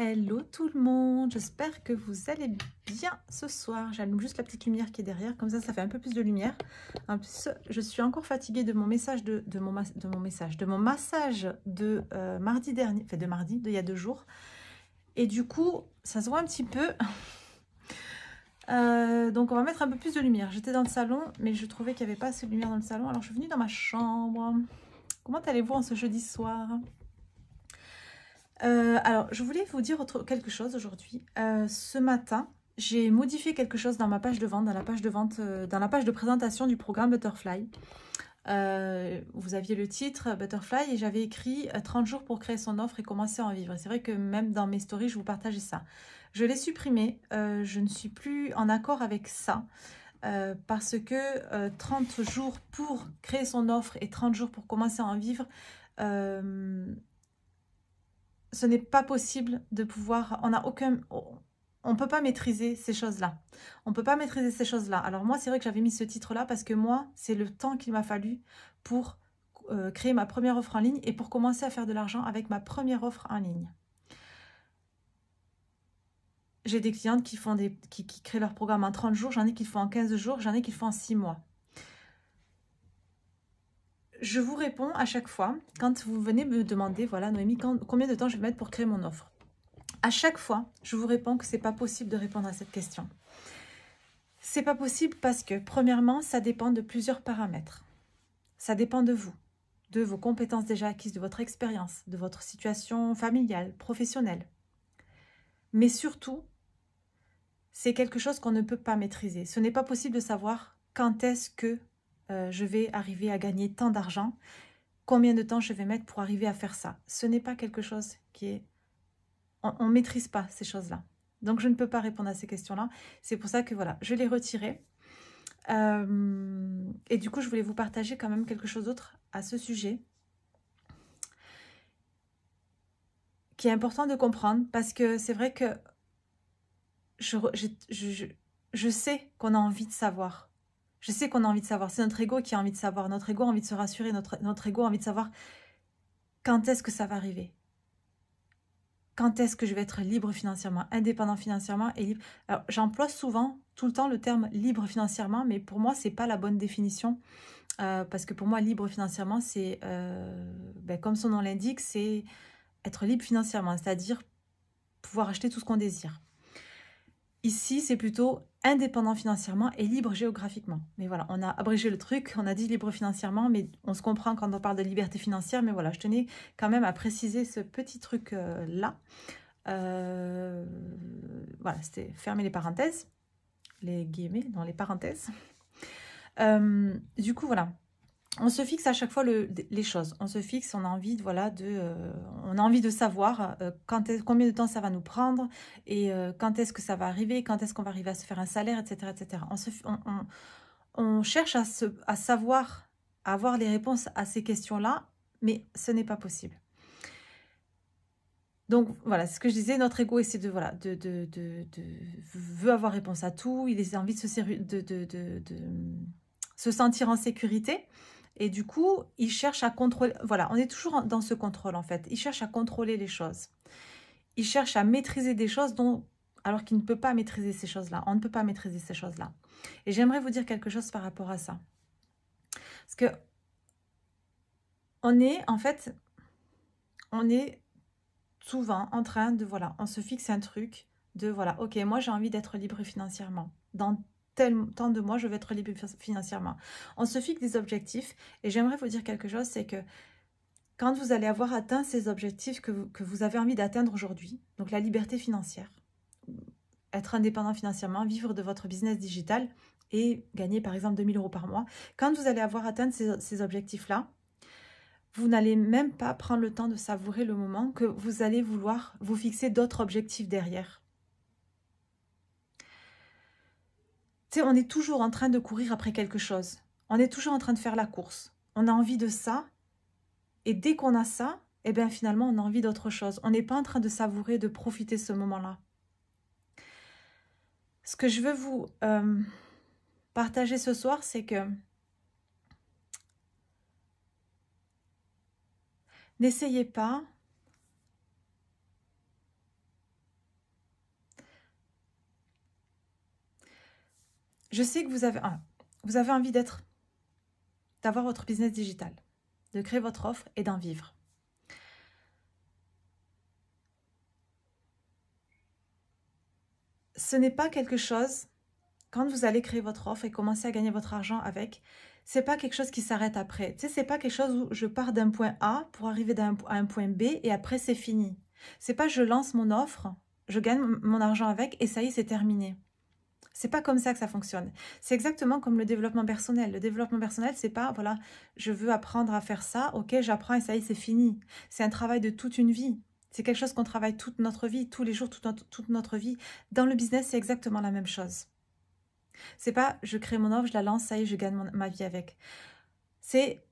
Hello tout le monde, j'espère que vous allez bien ce soir. J'allume juste la petite lumière qui est derrière, comme ça fait un peu plus de lumière. En plus, je suis encore fatiguée de mon message de mon massage de mardi dernier, enfin de mardi, il y a 2 jours. Et du coup, ça se voit un petit peu. Donc on va mettre un peu plus de lumière. J'étais dans le salon, mais je trouvais qu'il n'y avait pas assez de lumière dans le salon, alors je suis venue dans ma chambre. Comment allez-vous en ce jeudi soir ? Alors, je voulais vous dire quelque chose aujourd'hui. Ce matin, j'ai modifié quelque chose dans ma page de vente, dans la page de vente, dans la page de présentation du programme Butterfly. Vous aviez le titre Butterfly et j'avais écrit 30 jours pour créer son offre et commencer à en vivre. C'est vrai que même dans mes stories, je vous partageais ça. Je l'ai supprimé. Je ne suis plus en accord avec ça. Parce que 30 jours pour créer son offre et 30 jours pour commencer à en vivre, ce n'est pas possible de pouvoir, on ne peut pas maîtriser ces choses-là. On ne peut pas maîtriser ces choses-là. Alors moi, c'est vrai que j'avais mis ce titre-là parce que moi, c'est le temps qu'il m'a fallu pour créer ma première offre en ligne et pour commencer à faire de l'argent avec ma première offre en ligne. J'ai des clientes qui créent leur programme en 30 jours, j'en ai qui le font en 15 jours, j'en ai qui le font en 6 mois. Je vous réponds à chaque fois, quand vous venez me demander, voilà Noémie, combien de temps je vais mettre pour créer mon offre. À chaque fois, je vous réponds que c'est pas possible de répondre à cette question. C'est pas possible parce que, premièrement, ça dépend de plusieurs paramètres. Ça dépend de vous, de vos compétences déjà acquises, de votre expérience, de votre situation familiale, professionnelle. Mais surtout, c'est quelque chose qu'on ne peut pas maîtriser. Ce n'est pas possible de savoir quand est-ce que je vais arriver à gagner tant d'argent, combien de temps je vais mettre pour arriver à faire ça. Ce n'est pas quelque chose qui est... On ne maîtrise pas ces choses-là. Donc, je ne peux pas répondre à ces questions-là. C'est pour ça que, voilà, je l'ai retiré. Et du coup, je voulais vous partager quand même quelque chose d'autre à ce sujet qui est important de comprendre parce que c'est vrai que je sais qu'on a envie de savoir. Je sais qu'on a envie de savoir. C'est notre ego qui a envie de savoir. Notre ego a envie de se rassurer. Notre ego a envie de savoir quand est-ce que ça va arriver. Quand est-ce que je vais être libre financièrement, indépendant financièrement et libre. Alors, j'emploie souvent, tout le temps, le terme libre financièrement, mais pour moi, ce n'est pas la bonne définition. Parce que pour moi, libre financièrement, c'est, comme son nom l'indique, c'est être libre financièrement, c'est-à-dire pouvoir acheter tout ce qu'on désire. Ici, c'est plutôt indépendant financièrement et libre géographiquement. Mais voilà, on a abrégé le truc, on a dit libre financièrement, mais on se comprend quand on parle de liberté financière. Mais voilà, je tenais quand même à préciser ce petit truc-là. Voilà, c'était fermer les parenthèses, les guillemets dans les parenthèses. Du coup, voilà. On se fixe à chaque fois les choses. On se fixe, on a envie de, voilà, on a envie de savoir combien de temps ça va nous prendre et quand est-ce que ça va arriver, quand est-ce qu'on va arriver à se faire un salaire, etc. etc. On cherche à savoir, à avoir les réponses à ces questions-là, mais ce n'est pas possible. Donc voilà, c'est ce que je disais, notre ego essaie veut avoir réponse à tout, il a envie de se sentir en sécurité. Et du coup, il cherche à contrôler. Voilà, on est toujours dans ce contrôle en fait. Il cherche à contrôler les choses. Il cherche à maîtriser des choses alors qu'il ne peut pas maîtriser ces choses-là. On ne peut pas maîtriser ces choses-là. Et j'aimerais vous dire quelque chose par rapport à ça. Parce que on est souvent en train de, voilà, on se fixe un truc de, voilà, ok, moi j'ai envie d'être libre financièrement. Dans tel temps de mois, je vais être libre financièrement. On se fixe des objectifs et j'aimerais vous dire quelque chose, c'est que quand vous allez avoir atteint ces objectifs que vous avez envie d'atteindre aujourd'hui, donc la liberté financière, être indépendant financièrement, vivre de votre business digital et gagner par exemple 2000 € par mois, quand vous allez avoir atteint ces objectifs-là, vous n'allez même pas prendre le temps de savourer le moment que vous allez vouloir vous fixer d'autres objectifs derrière. Tu sais, on est toujours en train de courir après quelque chose. On est toujours en train de faire la course. On a envie de ça. Et dès qu'on a ça, eh bien finalement, on a envie d'autre chose. On n'est pas en train de savourer, de profiter de ce moment-là. Ce que je veux vous partager ce soir, c'est que n'essayez pas je sais que vous avez envie d'avoir votre business digital, de créer votre offre et d'en vivre. Ce n'est pas quelque chose, quand vous allez créer votre offre et commencer à gagner votre argent avec, c'est pas quelque chose qui s'arrête après. Tu sais, c'est pas quelque chose où je pars d'un point A pour arriver à un point B et après c'est fini. C'est pas je lance mon offre, je gagne mon argent avec et ça y est, c'est terminé. C'est pas comme ça que ça fonctionne. C'est exactement comme le développement personnel. Le développement personnel, c'est pas, voilà, je veux apprendre à faire ça, ok, j'apprends et ça y est, c'est fini. C'est un travail de toute une vie. C'est quelque chose qu'on travaille toute notre vie, tous les jours, toute notre vie. Dans le business, c'est exactement la même chose. C'est pas, je crée mon offre, je la lance, ça y est, je gagne ma vie avec. C'est,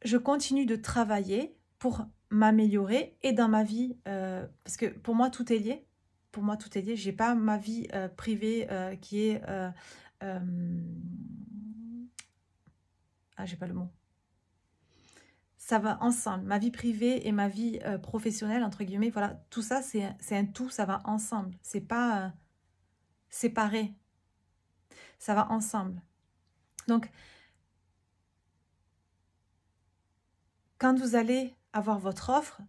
je continue de travailler pour m'améliorer et dans ma vie, parce que pour moi, tout est lié. Pour moi, tout est lié. J'ai pas ma vie privée qui est... j'ai pas le mot. Ça va ensemble. Ma vie privée et ma vie professionnelle, entre guillemets, voilà, tout ça, c'est un tout, ça va ensemble. C'est pas séparé. Ça va ensemble. Donc, quand vous allez avoir votre offre,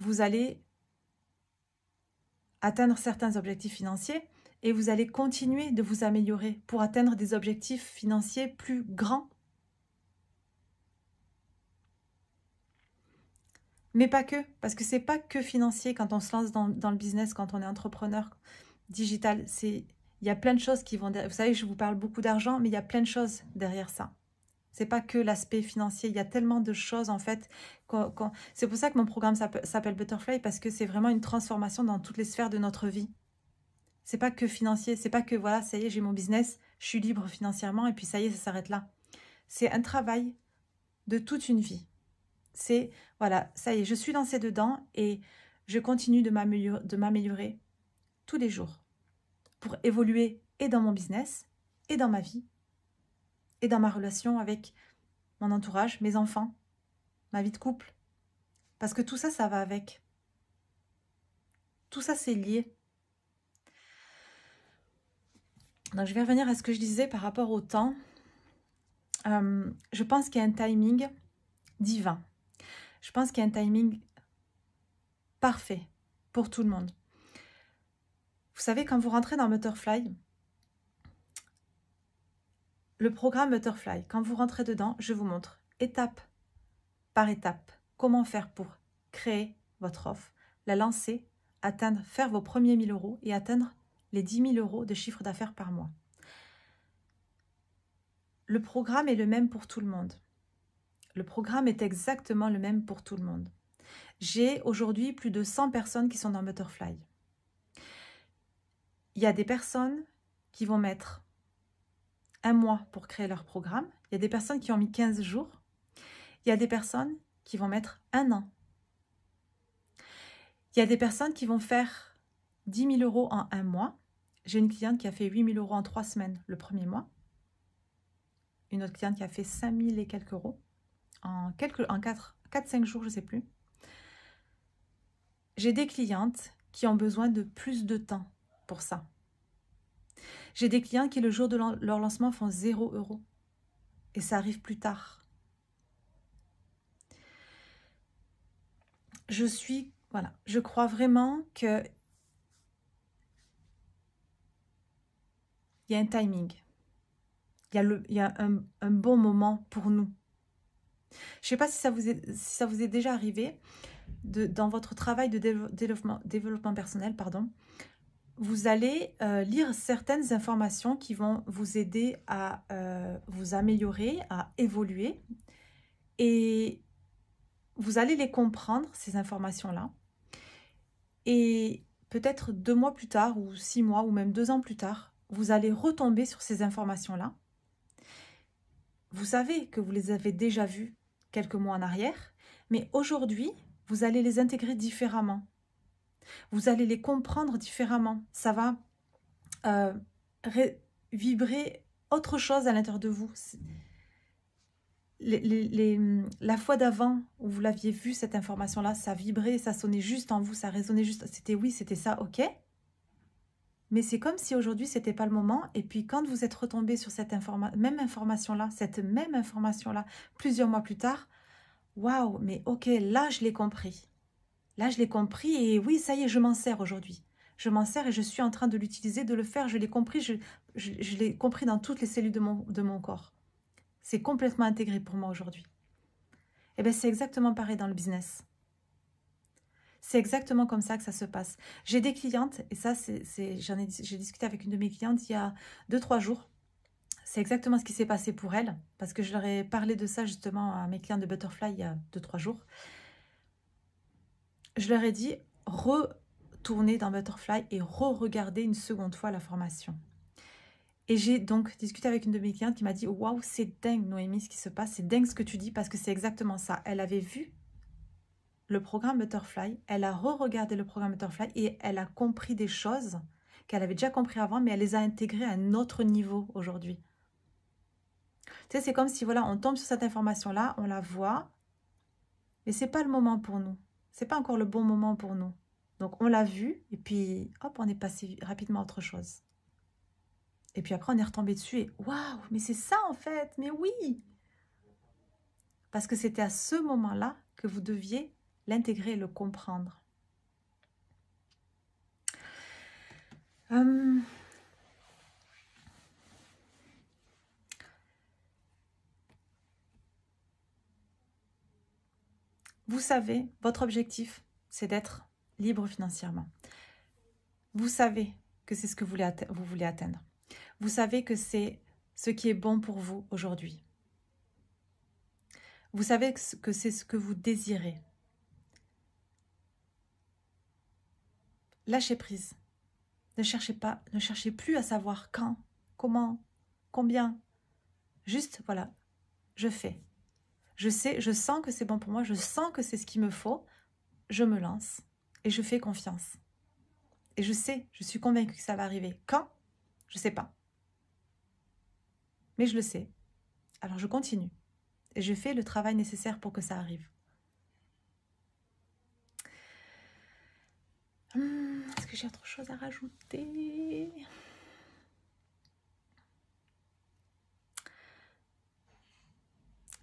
vous allez atteindre certains objectifs financiers et vous allez continuer de vous améliorer pour atteindre des objectifs financiers plus grands. Mais pas que, parce que c'est pas que financier quand on se lance dans le business, quand on est entrepreneur digital. Il y a plein de choses qui vont derrière. Vous savez, je vous parle beaucoup d'argent, mais il y a plein de choses derrière ça. C'est pas que l'aspect financier, il y a tellement de choses en fait. C'est pour ça que mon programme s'appelle Butterfly, parce que c'est vraiment une transformation dans toutes les sphères de notre vie. C'est pas que financier, c'est pas que voilà, ça y est, j'ai mon business, je suis libre financièrement et puis ça y est, ça s'arrête là. C'est un travail de toute une vie. C'est, voilà, ça y est, je suis lancée dedans et je continue de m'améliorer tous les jours pour évoluer et dans mon business, et dans ma vie, et dans ma relation avec mon entourage, mes enfants, ma vie de couple. Parce que tout ça, ça va avec. Tout ça, c'est lié. Donc, je vais revenir à ce que je disais par rapport au temps. Je pense qu'il y a un timing divin. Je pense qu'il y a un timing parfait pour tout le monde. Vous savez, quand vous rentrez dans Butterfly, le programme Butterfly, quand vous rentrez dedans, je vous montre étape par étape comment faire pour créer votre offre, la lancer, faire vos premiers 1000 € et atteindre les 10 000 € de chiffre d'affaires par mois. Le programme est le même pour tout le monde. Le programme est exactement le même pour tout le monde. J'ai aujourd'hui plus de 100 personnes qui sont dans Butterfly. Il y a des personnes qui vont mettre un mois pour créer leur programme. Il y a des personnes qui ont mis 15 jours. Il y a des personnes qui vont mettre 1 an. Il y a des personnes qui vont faire 10 000 € en 1 mois. J'ai une cliente qui a fait 8 000 € en 3 semaines le premier mois. Une autre cliente qui a fait 5 000 et quelques euros en 4-5 jours, je ne sais plus. J'ai des clientes qui ont besoin de plus de temps pour ça. J'ai des clients qui, le jour de leur lancement, font 0 €. Et ça arrive plus tard. Je crois vraiment que il y a un timing. Il y a un bon moment pour nous. Je ne sais pas si ça vous est déjà arrivé, dans votre travail de développement personnel, vous allez lire certaines informations qui vont vous aider à vous améliorer, à évoluer. Et vous allez les comprendre, ces informations-là. Et peut-être 2 mois plus tard, ou 6 mois, ou même 2 ans plus tard, vous allez retomber sur ces informations-là. Vous savez que vous les avez déjà vues quelques mois en arrière, mais aujourd'hui, vous allez les intégrer différemment. Vous allez les comprendre différemment. Ça va vibrer autre chose à l'intérieur de vous. La fois d'avant où vous l'aviez vu, cette information-là, ça vibrait, ça sonnait juste en vous, ça résonnait juste. C'était oui, c'était ça, ok. Mais c'est comme si aujourd'hui, ce n'était pas le moment. Et puis, quand vous êtes retombé sur cette même information-là, plusieurs mois plus tard, waouh, mais ok, là, je l'ai compris. Là, je l'ai compris et oui, ça y est, je m'en sers aujourd'hui. Je m'en sers et je suis en train de l'utiliser, de le faire. Je l'ai compris, je l'ai compris dans toutes les cellules de mon corps. C'est complètement intégré pour moi aujourd'hui. Et bien, c'est exactement pareil dans le business. C'est exactement comme ça que ça se passe. J'ai des clientes, et ça, j'ai discuté avec une de mes clientes il y a 2-3 jours. C'est exactement ce qui s'est passé pour elle, parce que je leur ai parlé de ça justement à mes clientes de Butterfly il y a 2-3 jours. Je leur ai dit, retournez dans Butterfly et re-regardez une seconde fois la formation. Et j'ai donc discuté avec une de mes clientes qui m'a dit, waouh, c'est dingue Noémie ce qui se passe, c'est dingue ce que tu dis, parce que c'est exactement ça. Elle avait vu le programme Butterfly, elle a re-regardé le programme Butterfly et elle a compris des choses qu'elle avait déjà compris avant, mais elle les a intégrées à un autre niveau aujourd'hui. Tu sais, c'est comme si, voilà, on tombe sur cette information-là, on la voit, mais c'est pas le moment pour nous. C'est pas encore le bon moment pour nous. Donc, on l'a vu, et puis, hop, on est passé rapidement à autre chose. Et puis après, on est retombé dessus et, waouh, mais c'est ça en fait, mais oui! Parce que c'était à ce moment-là que vous deviez l'intégrer et le comprendre. Vous savez, votre objectif, c'est d'être libre financièrement. Vous savez que c'est ce que vous voulez atteindre. Vous savez que c'est ce qui est bon pour vous aujourd'hui. Vous savez que c'est ce que vous désirez. Lâchez prise. Ne cherchez pas, ne cherchez plus à savoir quand, comment, combien. Juste, voilà, je fais. Je sais, je sens que c'est bon pour moi, je sens que c'est ce qu'il me faut. Je me lance et je fais confiance. Et je sais, je suis convaincue que ça va arriver. Quand? Je ne sais pas. Mais je le sais. Alors je continue. Et je fais le travail nécessaire pour que ça arrive. Est-ce que j'ai autre chose à rajouter?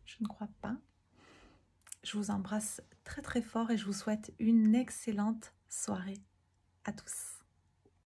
Je ne crois pas. Je vous embrasse très très fort et je vous souhaite une excellente soirée à tous.